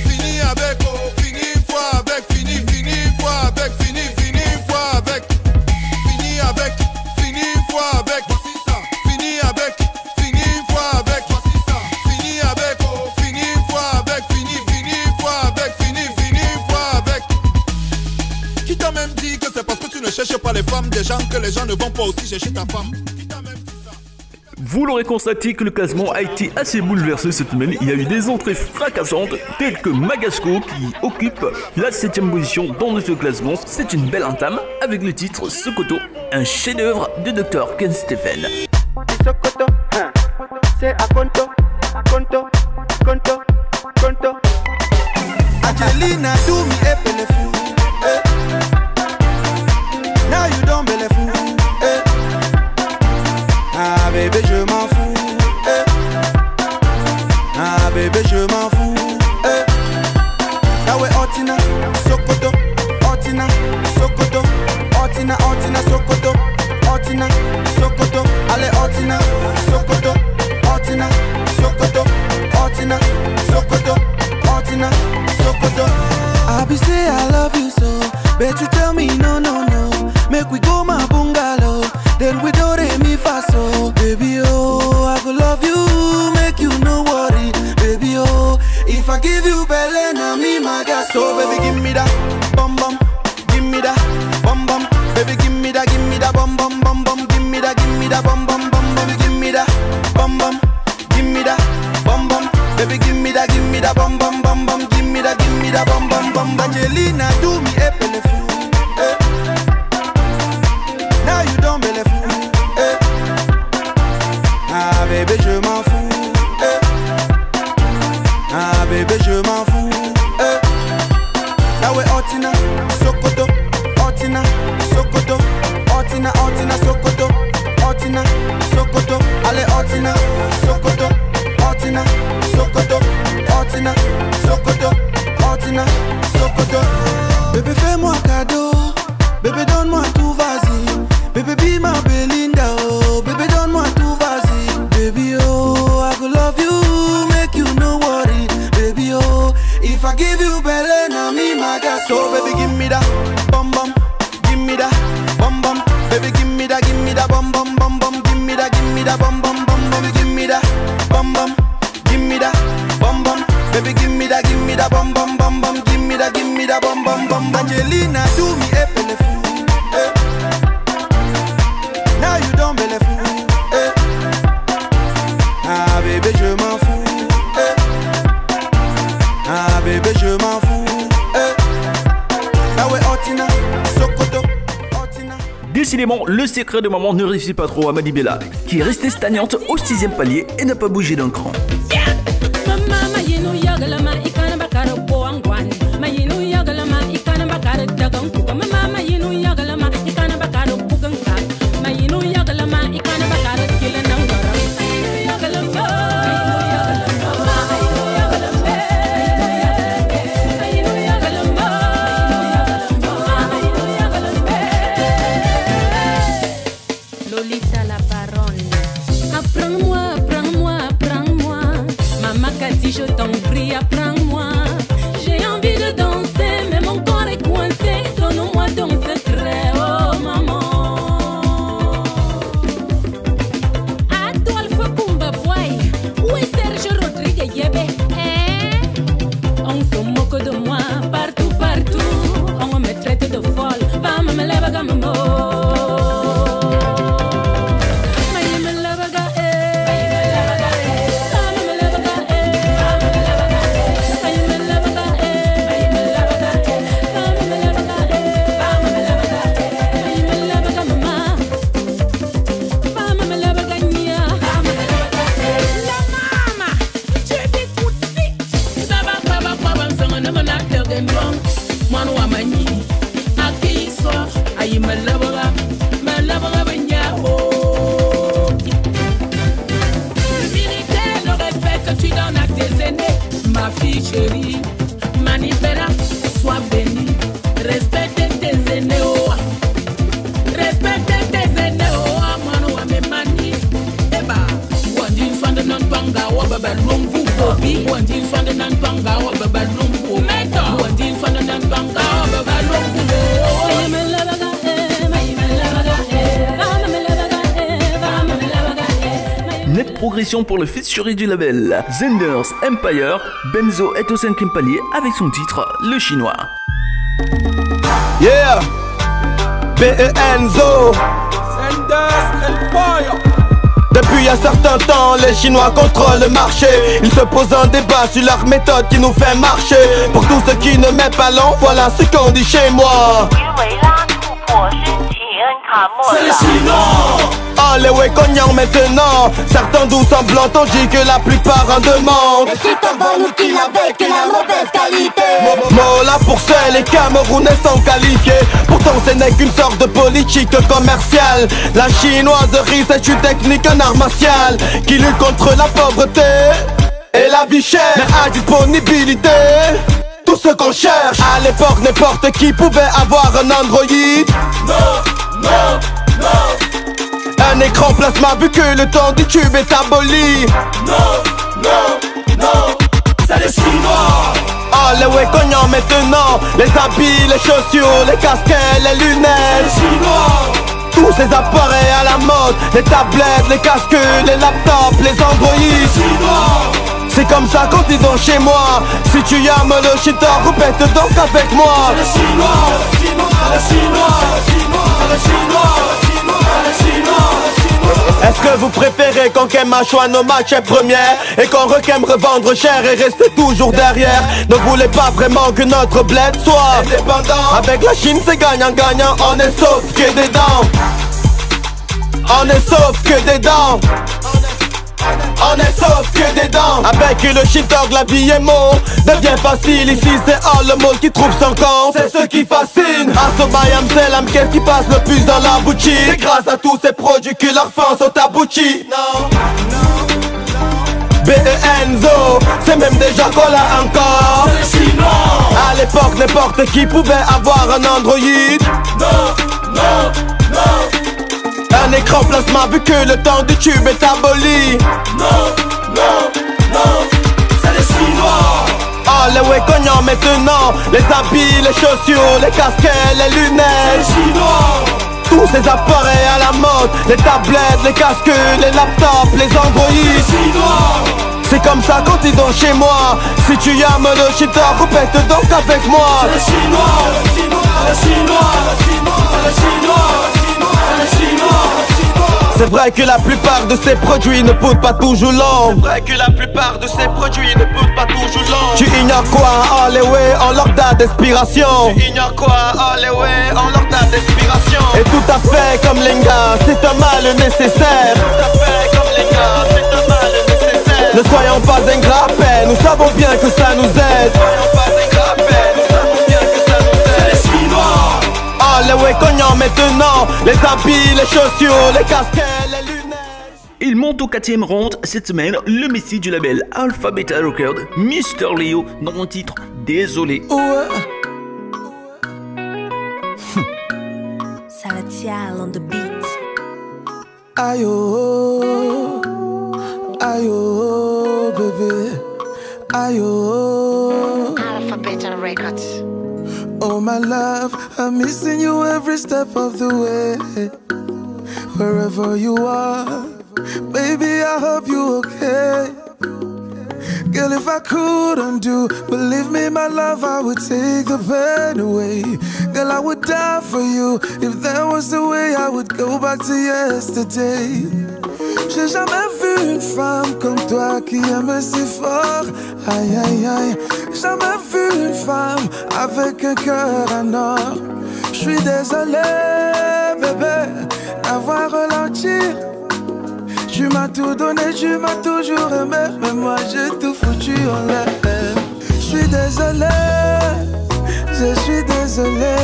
fini avec, oh, fini une fois avec, fini une fois avec, fini une fois avec, fini avec, fini une fois avec. Ne cherche pas les femmes des gens que les gens ne vont pas aussi chercher ta femme. Vous l'aurez constaté que le classement a été assez bouleversé cette semaine. Il y a eu des entrées fracassantes telles que Magasco qui occupe la 7e position dans notre classement. C'est une belle entame avec le titre Sokoto, un chef-d'œuvre de Dr. Ken Stephen. Sokoto, c'est à Konto, Konto, Konto, Konto. Angelina do me epele fou. Now you don't believe fou, eh. Ah bébé je m'en fous, eh. Ah bébé je m'en fous, eh. Now we Otina, Sokoto, Otina, Sokoto, Otina, Otina, Sokoto, Otina, Sokoto. Allez Otina, Sokoto, Otina, Sokoto, Otina, Sokoto, Otina, Sokoto. I be say I love you so, but you tell me no, no, no. Make we go my bungalow, then we do re mi fa so. Baby oh, I go love you, make you no worry. Baby oh, if I give you belly, na me my gas. So baby give me that bum bum, give me that bum bum. Baby give me that bum bum bum bum. Give me that bum bum bum. Baby give me that bum bum, give me that bum bum. Baby give me that bum bum bum bum. Give me that bum bum bum. Angelina do me a pele fou, eh. Now you don't believe fou, eh. Ah bébé je m'en fous, eh. Ah bébé je m'en fous, eh. Now we Otina, Sokoto, Otina, Sokoto, Otina, Otina, Sokoto, Otina, Sokoto. Allez Otina, Sokoto, Otina, Sokoto, Otina, Sokoto, Otina, Sokoto. Bébé fais-moi cadeau, bébé donne-moi tout, vas-y. Bébé be my Belinda, oh, bébé donne-moi tout, vas-y. Baby oh, I could love you, make you no worry. Baby oh, if I give you belly, now me my gas. So baby give me that bum bum, give me that bum bum. Baby give me that bum bum bum bum. Give me that bum bum bum. Baby give me that bum bum, give me that bum bum. Baby give me that bum bum bum bum. Give me that bum bum bum. Angelina do me a pelefou, eh. Now you don't believe fou, eh. Ah bébé je m'en fous, eh. Ah bébé je m'en fous, eh. Ah ouais Otina, Sokoto. Décidément, le secret de maman ne réussit pas trop à Madibella, qui est restée stagnante au 6e palier et n'a pas bougé d'un cran. Je t'en prie, apprends-moi. J'ai envie de danser, mais mon corps est coincé. Donne-moi ton secret, oh maman. Adolphe Kumba Boy, où est Serge Rodriguez Yébé? On se moque de moi partout, partout. On me traite de folle, va me lève comme un mot. Ma fille chérie, Manipera, sois bénie. Respecte tes aînés, oh. Respecte tes aînés, oh. Mano, ame mani. Eba, wandin swande nan panga, wababa lumbu. Obi, wandin swande nan panga, wababa lumbu. Meta, wandin swande nan panga, wababa lumbu. Nette progression pour le fils chéri du label. Zenders Empire, Benzo est au 5e palier avec son titre Le Chinois. Yeah, Benzo. Zenders Empire. Depuis un certain temps, les Chinois contrôlent le marché. Ils se posent un débat sur leur méthode qui nous fait marcher. Pour tous ceux qui ne mettent pas l'an, voilà ce qu'on dit chez moi. C'est les Chinois. Oh les Wekonyang maintenant. Certains doux semblants tandis que la plupart en demandent. Et qui te vend nous qu'il avec la mauvaise qualité. Mola pour ceux les Camerounais sont qualifiés. Pourtant ce n'est qu'une sorte de politique commerciale. La chinoiserie c'est une technique, un art martial qui lutte contre la pauvreté et la vie chère. Mais à disponibilité tout ce qu'on cherche. À l'époque n'importe qui pouvait avoir un Android. Non, non, non. Un écran plasma vu que le temps du tube est aboli. Non, non, non. C'est les Chinois. Oh les Wekonyang maintenant. Les habits, les chaussures, les casquettes, les lunettes. C'est les Chinois. Tous ces appareils à la mode. Les tablettes, les casques, les laptops, les Android. C'est comme ça qu'on dit donc chez moi. Si tu aimes le shitter, répète donc avec moi. C'est les Chinois, les Chinois, les Chinois, les Chinois, les Chinois. Est-ce que vous préférez qu'on quaime un choix nos matchs première et qu'on requaime revendre cher et rester toujours derrière? Ne voulez pas vraiment que notre bled soit indépendant? Avec la Chine c'est gagnant-gagnant, on est sauf que des dents. On est sauf que des dents. On est sauf que des dents. Avec le shit-dog la vie est mot devient facile. Ici c'est all le monde qui trouve son compte. C'est ce qui fascine. Asobayam c'est l'âme qui passe le plus dans la boutique. C'est grâce à tous ces produits que leurs fans sont aboutis. Non. Benzo, c'est même déjà qu'on l'a encore. C'est les Chinois. À l'époque, n'importe qui pouvait avoir un Android. Non. Un écran plasma vu que le temps du tube est aboli. Non. C'est les Chinois. Ah les Wekonyans maintenant. Les habits, les chaussures, les casquettes, les lunettes. C'est les Chinois. Tous ces appareils à la mode. Les tablettes, les casques, les laptops, les Android. C'est comme ça quand t'es dans chez moi. Si tu aimes le shit, répète donc avec moi. C'est les Chinois. C'est vrai que la plupart de ces produits ne poussent pas toujours long. C'est vrai que la plupart de ces produits ne poussent pas toujours long. Tu ignores quoi, Hollywood, en leur date d'inspiration. Tu ignores quoi, Hollywood, en leur date d'inspiration. Et tout à fait comme les gars, c'est un mal nécessaire. Tout à fait comme les gars, c'est un mal nécessaire. Ne soyons pas ingrappés, nous savons bien que ça nous aide. Ne soyons pas ingrappés, nous savons bien que ça nous aide. C'est les Chinois. Les Wekonyans maintenant. Les habits, les chaussures, les casquettes, les lunettes. Il monte au 4ème round cette semaine le messie du label Alpha Beta Records, Mr. Leo, dans le titre Désolé. Salatiel on the beat. Aïe oh, bébé. Aïe oh. Alpha Beta Records. Oh my love, I'm missing you every step of the way. Wherever you are, baby, I hope you okay. Girl, if I could undo, believe me, my love, I would take the pain away. Girl, I would die for you. If there was a way, I would go back to yesterday. J'ai jamais vu une femme comme toi qui aime si fort. Aïe, aïe, aïe. Jamais vu une femme avec un cœur en or. J'suis désolé, bébé, d'avoir ralenti. Tu m'as tout donné, tu m'as toujours aimé, mais moi j'ai tout foutu en l'air. J'suis désolé, je suis désolé,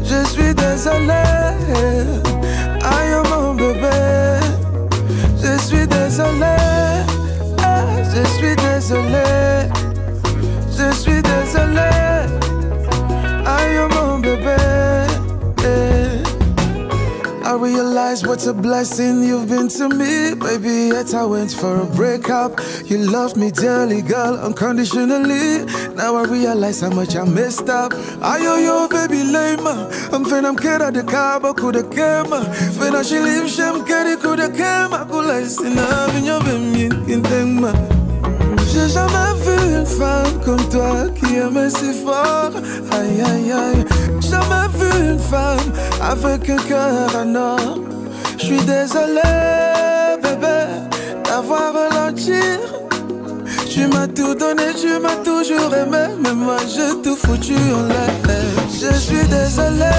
je suis désolé. Aïe, oh mon bébé. Je suis désolé, je suis désolé, je suis désolé. Aïe oh mon bébé. I realize what a blessing you've been to me, baby. Yet I went for a breakup. You loved me dearly, girl, unconditionally. Now I realize how much I messed up. Aye oh yo, baby, lame. I'm finna get out the car, but coulda came. Finna she leave, shem carry coulda came. I could like sin up in your baby, in them. J'ai jamais vu une femme comme toi qui aimait si fort. Aïe aïe aïe. Jamais vu une femme avec un cœur en or. J'suis désolé, bébé, d'avoir ralenti. Tu m'as tout donné, tu m'as toujours aimé, mais moi j'ai tout foutu en l'air. Je suis désolé,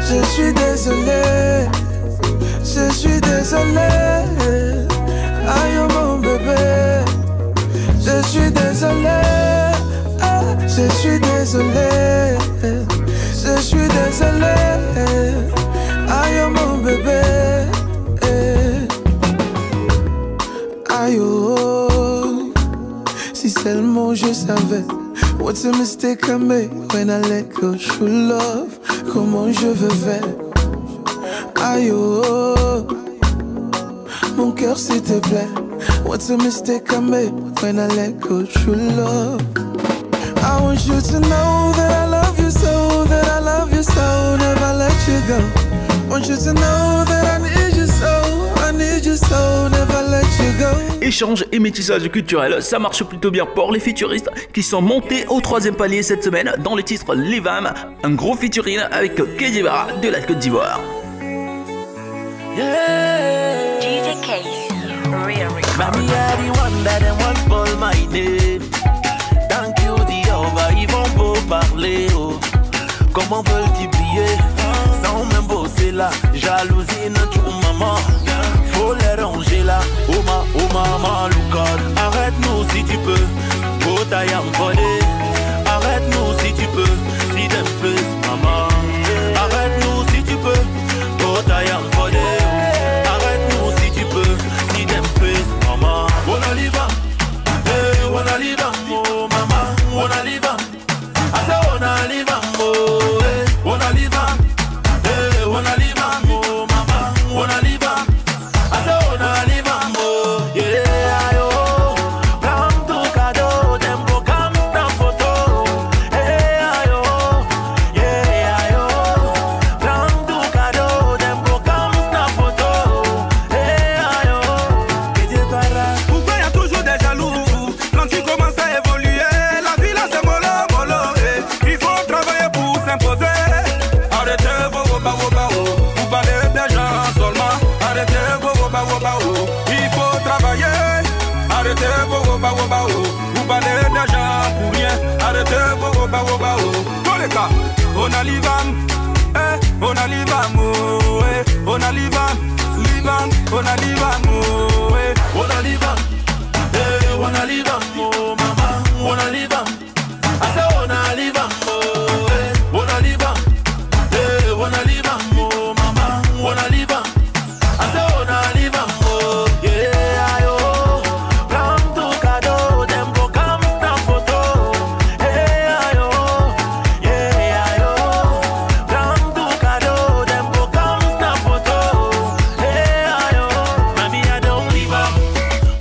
je suis désolé, je suis désolé. Aïe oh mon bébé. Je suis désolé, je suis désolé, je suis désolé. Aïe oh mon bébé. Aïe oh, si seulement je savais. What's a mistake I made when I let go true love. Comment je vivais. Aïe oh, mon cœur s'il te plaît. What's a mistake I made when I let go true love. I want you to know that I love you so, that I love you so, never let you go. Want you to know that I need you so, I need you so, never let you go. Échange et métissage culturel, ça marche plutôt bien pour les featuristes qui sont montés au 3e palier cette semaine dans le titre Livam, un gros featuring avec Kedibara de la Côte d'Ivoire. Yeah. DJ Case, real record. Mamie, I the one that them want call my name. Thank you, the over, ils vont beau parler, oh. Comment veulent-ils plier sans même bosser là? Jalousie, notre maman. Faut les ranger là. Oh maman, look out. Arrête-nous si tu peux. Go I am volé. Arrête-nous si tu peux. Si them plus, maman. Arrête-nous si tu peux. Go I am volé. Arrête-nous si tu peux. Si them plus, maman. Wanna live on. Hey, wanna live on, oh maman. Wanna live on. I say wanna live am, oh, wanna live am, wanna live am, oh, mama, wanna live am. I say wanna live am, oh, yeah, yo. Come to Kado, them go come stand photo, yeah, yo, yeah, yo. Come to Kado, them go come stand photo, yeah, yo. Pourquoi y a toujours des jaloux quand tu commences à évoluer? La vie là c'est mollo, mollo, il faut travailler pour s'imposer. Arrêtez vos woba woba oh, vous parlez des gens seulement. Arrêtez vos woba woba oh, il faut travailler. Arrêtez vos woba woba oh, vous parlez des gens pour rien. Arrêtez vos woba woba oh. Dans les cas, on a l'Ivan, on a l'Ivan, on a l'Ivan, l'Ivan, on a l'Ivan, on a l'Ivan, on a l'Ivan, oh mama, on a l'Ivan. I say on a l'Ivan, oh, on a l'Ivan, on a l'Ivan, oh mama, on a l'Ivan. I say on a l'Ivan, oh, yeah, yo. Come to Kado, them go come stand photo, yeah, yo, yeah, yo. Come to Kado, them go come stand photo, yeah, yo. Mami, I don't leave am,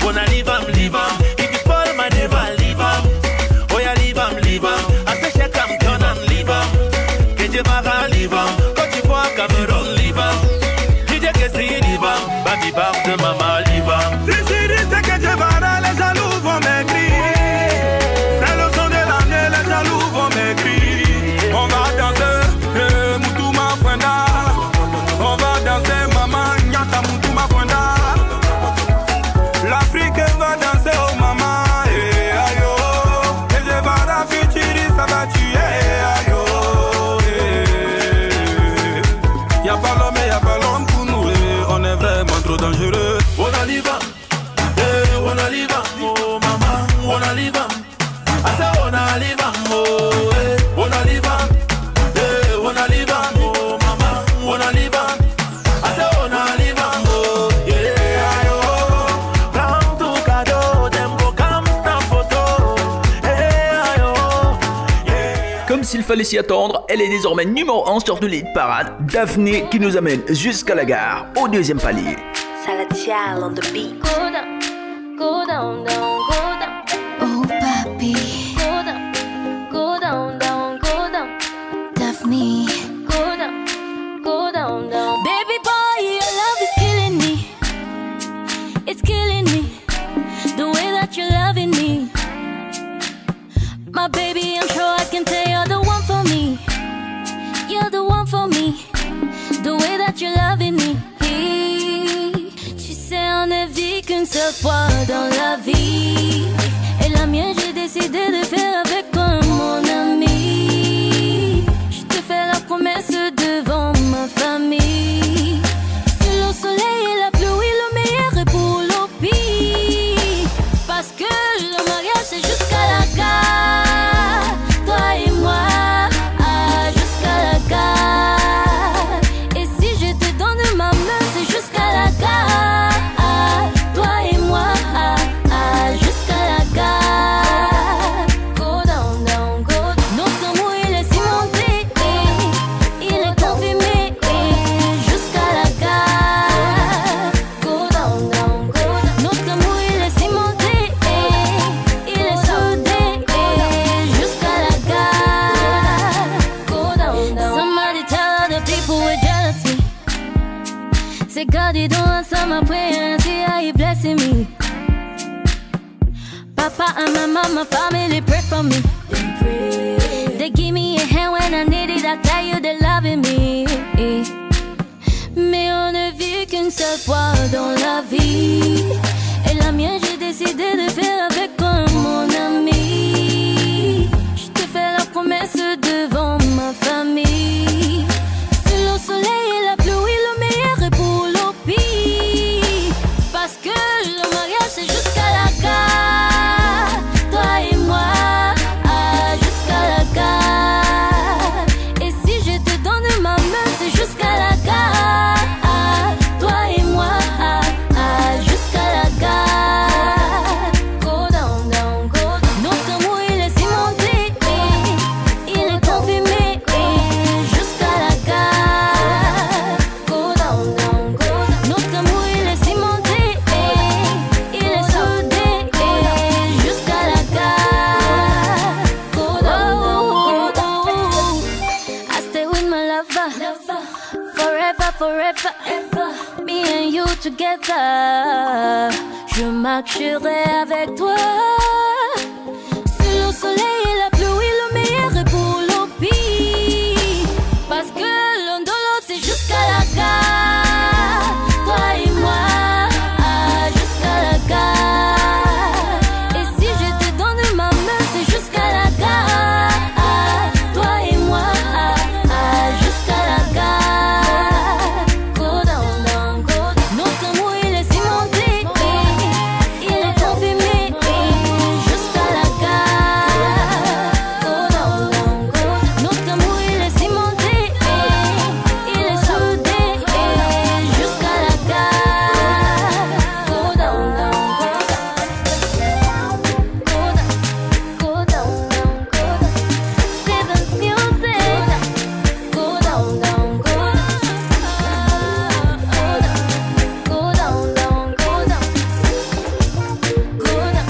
wanna leave am, leave am. If you fall, my never leave am. Oh yeah, leave am, leave am. I say check am, turn and leave am. Kejemara leave am, Côte d'Ivoire, Cameroun leave am. DJ Kessi leave am, Babi Bab de Mama leave am. Si c'est que Kejemara, les jaloux vont m'écrire. C'est le son de l'année, les jaloux vont m'écrire. On va danser, Moutouma Fwenda. On va danser, maman, Nyata Moutouma Fwenda. L'Afrique va danser, oh maman, ayo. Et je vais la futuri, ça va tuer, ayo. Y'a pas l'homme et y'a pas l'homme pour nous, on est vraiment trop dangereux. On a l'Ivan, on a l'Ivan, oh maman, on a l'Ivan. I say on a l'Ivan, oh, on a l'Ivan, on a l'Ivan, oh maman, on a l'Ivan. I say on a l'Ivan, oh, yeah, yo. Come to Kado, them go come stand photo, yeah, yo, yeah. Comme s'il fallait s'y attendre, elle est désormais numéro 1 sur de l'hit parade. Daphné qui nous amène jusqu'à la gare, au deuxième palier. Salatiel on the beat. Go down, down, go down. Oh papi, Go down, down, go down. Daphne. Go down, down. Baby boy, your love is killing me. It's killing me. The way that you're loving me. My baby, I'm sure I can tell you're the one for me. You're the one for me. The way that you're loving me. Tu sais, on ne vit qu'une seule fois dans la vie. Et la mienne, j'ai décidé de faire avec toi, mon ami. Je te fais la promesse devant ma famille. Que le soleil et la pluie, le meilleur est pour le pire. Parce que le mariage, c'est jusqu'à la gare. Toi et moi, jusqu'à la gare. Et si je te donne ma main, c'est jusqu'à la gare. Toi et moi, jusqu'à la gare. Go down, down, go down. Notre amour, il est cimenté, il est confirmé, jusqu'à la gare. Go down, down, go down. Notre amour, il est cimenté, il est soudé, jusqu'à la gare. Go down, down. Somebody tell other people we're jealousy. Say God, you don't answer my prayer and see how you blessing me. Papa and my mama, family pray for me. They give me a hand when I need it. I tell you they're loving me. Mais on ne vit qu'une seule fois dans la vie. Et la mienne, j'ai décidé de faire avec toi, mon ami. Je te fais la promesse devant ma famille. Que le soleil et la pluie, le meilleur est pour le pire. Parce que le mariage, c'est jusqu'à la gare. Toi et moi, jusqu'à la gare. Et si je te donne ma main, c'est jusqu'à la gare. Toi et moi, jusqu'à la gare. together. Je marcherai avec toi. Sous le soleil et la pluie, le meilleur est pour le pire. Parce que l'un de l'autre, c'est jusqu'à la gare. Toi et moi, jusqu'à la gare. Et si je te donne ma main, c'est jusqu'à la gare. Toi et moi, jusqu'à la gare. Go down, down, go down. Notre amour, il est cimenté. Il est confirmé. Jusqu'à la gare. Go down, down, go down. Notre amour, il est cimenté. Il est soudé. Jusqu'à la gare. Go down, down, go down. Go down, down, go down. Rhythm music. Go down, down, go down. Go down, down, go down. Go down.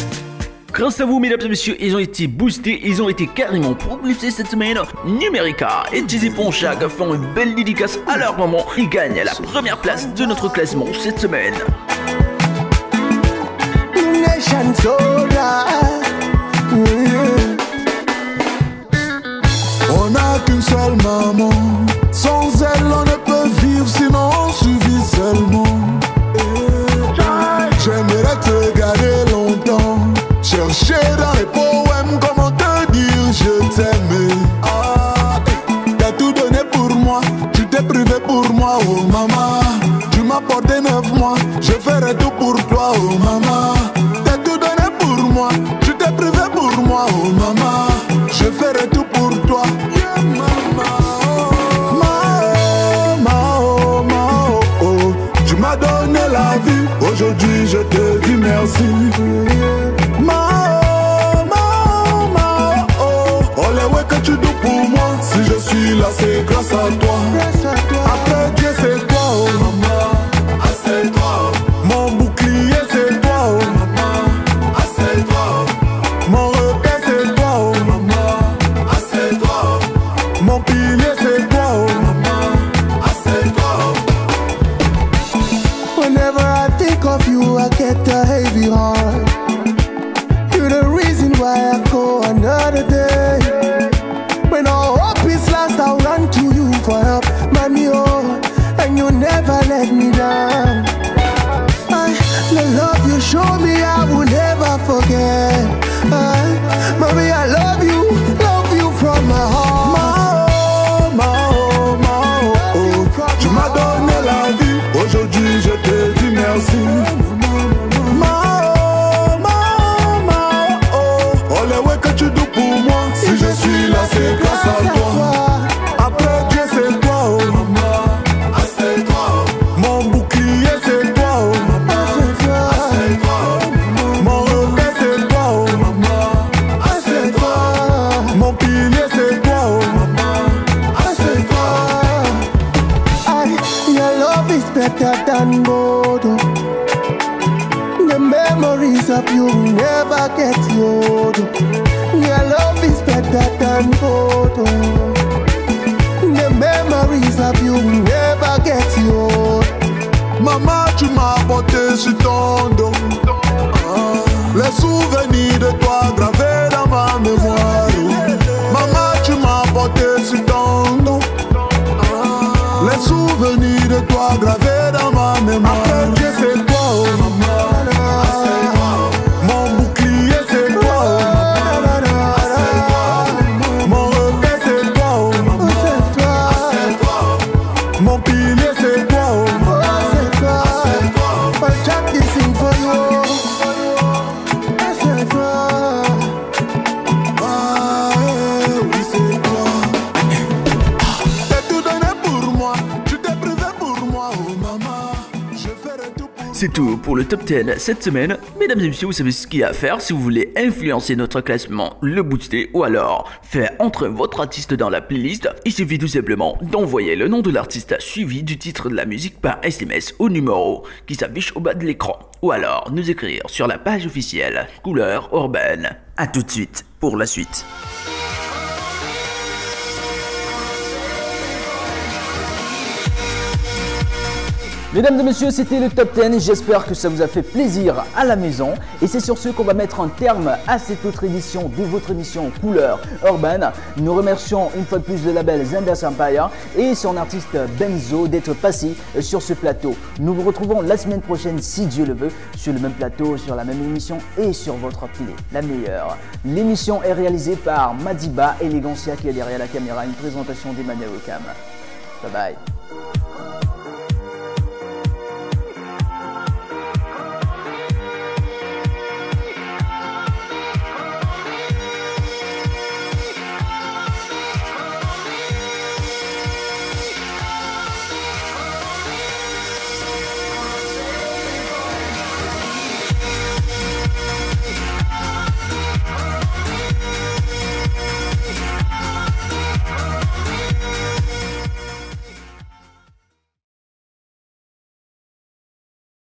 Grâce à vous, mesdames et messieurs, ils ont été boostés, ils ont été carrément propulsés cette semaine. Numerica et Jizzy Ponchak font une belle dédicace à leur moment. Ils gagnent la première place de notre classement cette semaine. Nation Soda. On n'a qu'une seule maman. Sans elle, on ne peut vivre, sinon on survit seulement. J'aimerais te garder longtemps. Chercher dans les poèmes comment te dire je t'aime. T'as tout donné pour moi, tu t'es privé pour moi, oh maman. Tu m'as porté 9 mois, je ferai tout pour toi, oh maman. T'as tout donné pour moi, tu t'es privé pour moi, oh maman. Je ferai tout pour toi, yeah, maman. Mao, Mao, oh. Tu m'as donné la vie, aujourd'hui je te dis merci. Mao, Mao, Mao, oh. Oh les ouais que tu dois pour moi, si je suis là c'est grâce à toi. Après Dieu c'est toi, oh maman, c'est toi. Mon bouclier c'est toi, oh maman, c'est toi. Mon repère c'est toi, oh maman, c'est toi. Mon pilier c'est toi, oh maman, c'est toi. Whenever I think of you, I get a heavy heart. You're the reason why I go another day. When all hope is lost, I'll run to you for help, mommy, oh, and you never let me down. The love you show me, I will never forget. Mommy, I love you from my heart. Mao, Mao, oh. Tu m'as donné la vie, aujourd'hui je te dis merci. Mao, Mao, Mao, oh. Oh les ouais que tu dois pour moi, si je suis là c'est grâce à toi. Après Dieu c'est toi, oh maman, c'est toi. Mon bouclier c'est toi, oh maman, c'est toi. Mon repère c'est toi, oh maman, c'est toi. Mon pilier c'est toi, oh maman, c'est toi. Your love is better than gold. The memories of you never get old. Your love is better than gold. The memories of you never get old. Maman, tu m'as porté sur ton dos. Les souvenirs de toi gravés dans ma mémoire. Maman, tu m'as porté sur ton dos. Les souvenirs de toi gravés dans ma mémoire. Après Dieu c'est toi, oh maman, c'est toi. Mon bouclier c'est toi, oh maman, c'est toi. Mon repère c'est toi, oh maman, c'est toi. Mon pilier c'est toi, oh maman, c'est toi. But Jack is sing for you. C'est toi. Oui c'est toi. T'as tout donné pour moi, tu t'es privé pour moi, oh maman. Je ferai tout pour C'est tout pour le top 10 cette semaine. Mesdames et messieurs, vous savez ce qu'il y a à faire si vous voulez influencer notre classement, le booster ou alors faire entrer votre artiste dans la playlist. Il suffit tout simplement d'envoyer le nom de l'artiste suivi du titre de la musique par SMS au numéro qui s'affiche au bas de l'écran. Ou alors nous écrire sur la page officielle Couleur Urbaine. A tout de suite pour la suite. Mesdames et messieurs, c'était le Top 10. J'espère que ça vous a fait plaisir à la maison. Et c'est sur ce qu'on va mettre un terme à cette autre édition de votre émission Couleur Urbaine. Nous remercions une fois de plus le label Zendas Empire et son artiste Benzo d'être passé sur ce plateau. Nous vous retrouvons la semaine prochaine, si Dieu le veut, sur le même plateau, sur la même émission et sur votre télé, la meilleure. L'émission est réalisée par Madiba Elegancia qui est derrière la caméra. Une présentation d'Emmanuel Okam. Bye bye.